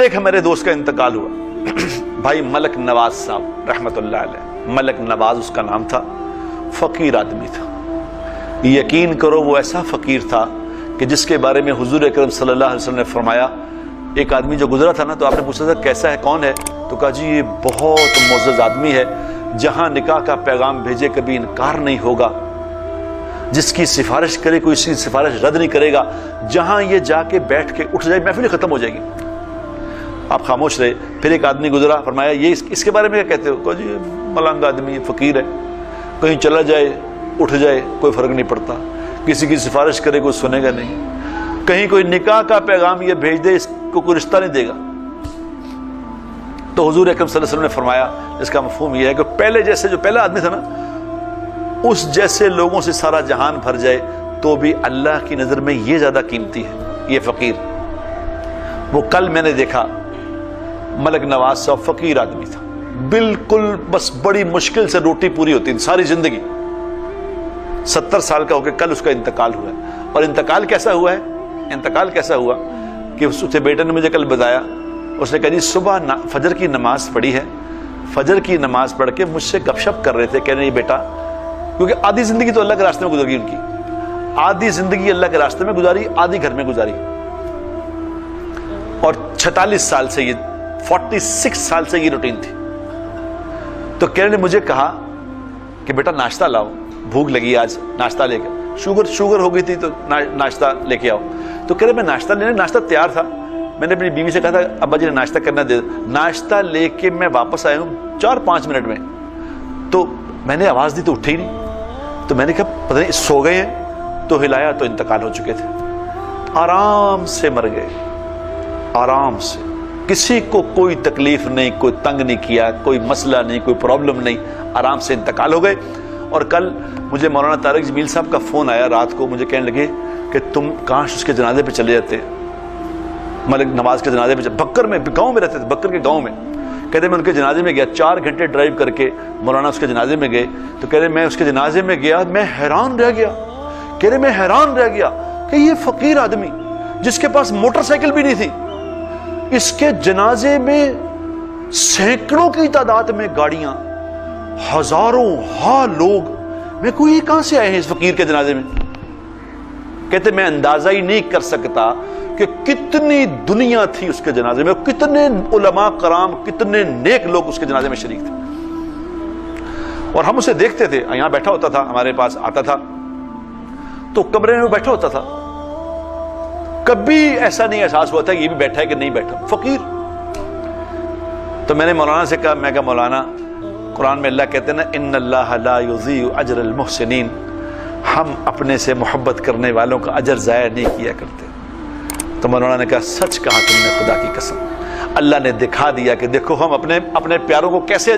ایک ہمارے دوست کا انتقال ہوا بھائی ملک نواز صاحب رحمت اللہ علیہ، ملک نواز اس کا نام تھا، فقیر آدمی تھا، یقین کرو وہ ایسا فقیر تھا کہ جس کے بارے میں حضور اکرم صلی اللہ علیہ وسلم نے فرمایا، ایک آدمی جو گزرا تھا نا تو آپ نے پوچھا تھا کیسا ہے، کون ہے، تو کہا جی یہ بہت معزز آدمی ہے، جہاں نکاح کا پیغام بھیجے کبھی انکار نہیں ہوگا، جس کی سفارش کرے کوئی اس کی سفارش رد نہیں کرے گا، جہاں یہ جا کے بیٹھ کے اٹھ جائے محفل ختم ہو جائے گی۔ آپ خاموش رہے۔ پھر ایک آدمی گزرا، فرمایا یہ اس کے بارے میں کیا کہتے ہو، کہا جی ملنگ آدمی فقیر ہے، کہیں چلا جائے اٹھ جائے کوئی فرق نہیں پڑتا، کسی کی سفارش کرے کوئی سنے گا نہیں، کہیں کوئی نکاح کا پیغام یہ بھیج دے اس کو کوئی رشتہ نہیں دے گا۔ تو حضور اکرم صلی اللہ علیہ وسلم نے فرمایا اس کا مفہوم یہ ہے کہ پہلے جیسے جو پہلا آدمی تھا نا اس جیسے لوگوں سے سارا جہان بھر جائے تو بھی اللہ کی نظر میں یہ زیادہ قیمتی ہے یہ فقیر۔ وہ کل میں نے دیکھا ملک نواز صاحب فقیر آدمی تھا، بالکل بس بڑی مشکل سے روٹی پوری ہوتی تھی ساری زندگی، 70 سال کا ہو کے کل اس کا انتقال ہوا ہے۔ اور انتقال کیسا ہوا ہے، انتقال کیسا ہوا کہ اس کے بیٹے نے مجھے کل بتایا، اس نے کہا جی صبح فجر کی نماز پڑھی ہے، فجر کی نماز پڑھ کے مجھ سے گپ شپ کر رہے تھے، کہہ رہے بیٹا، کیونکہ آدھی زندگی تو اللہ کے راستے میں گزر گئی ان کی، آدھی زندگی اللہ کے راستے میں گزاری، آدھی گھر میں گزاری، اور 46 سال سے یہ 46 سال سے یہ روٹین تھی۔ تو کہنے نے مجھے کہا کہ بیٹا ناشتہ لاؤ، بھوک لگی آج، ناشتہ لے کے، شوگر ہو گئی تھی تو ناشتہ لے کے آؤ۔ تو کہہ رہے میں ناشتہ لینے، ناشتہ تیار تھا، میں نے اپنی بیوی سے کہا تھا ابا جی نے ناشتہ کرنا دے، ناشتہ لے کے میں واپس آیا ہوں 4-5 منٹ میں، تو میں نے آواز دی تو اٹھے ہی نہیں، تو میں نے کہا پتہ نہیں سو گئے ہیں، تو ہلایا تو انتقال ہو چکے تھے، آرام سے مر گئے، آرام سے، کسی کو کوئی تکلیف نہیں، کوئی تنگ نہیں کیا، کوئی مسئلہ نہیں، کوئی پرابلم نہیں، آرام سے انتقال ہو گئے۔ اور کل مجھے مولانا طارق جمیل صاحب کا فون آیا رات کو، مجھے کہنے لگے کہ تم کاش اس کے جنازے پہ چلے جاتے، ملک نواز کے جنازے پہ، بکر میں گاؤں میں رہتے تھے، بکر کے گاؤں میں، کہتے میں ان کے جنازے میں گیا، 4 گھنٹے ڈرائیو کر کے مولانا اس کے جنازے میں گئے، تو کہہ رہے میں اس کے جنازے میں گیا، میں حیران رہ گیا، کہہ رہے میں حیران رہ گیا کہ یہ فقیر آدمی جس کے پاس موٹر سائیکل بھی نہیں تھی، اس کے جنازے میں سینکڑوں کی تعداد میں گاڑیاں، ہزاروں لوگ، میں کوئی کہاں سے آئے ہیں اس فقیر کے جنازے میں؟ کہتے میں اندازہ ہی نہیں کر سکتا کہ کتنی دنیا تھی اس کے جنازے میں، کتنے علماء کرام، کتنے نیک لوگ اس کے جنازے میں شریک تھے، اور ہم اسے دیکھتے تھے، یہاں بیٹھا ہوتا تھا، ہمارے پاس آتا تھا تو کمرے میں بیٹھا ہوتا تھا، کبھی ایسا نہیں احساس ہوا تھا یہ بھی بیٹھا ہے کہ نہیں بیٹھا، فقیر۔ تو میں نے مولانا سے کہا، میں کہا مولانا قرآن میں اللہ کہتے ہیں نا ان اللہ لا یضیع اجر المحسنین، ہم اپنے سے محبت کرنے والوں کا اجر ضائع نہیں کیا کرتے۔ تو مولانا نے کہا سچ کہا تم نے، خدا کی قسم، اللہ نے دکھا دیا کہ دیکھو ہم اپنے پیاروں کو کیسے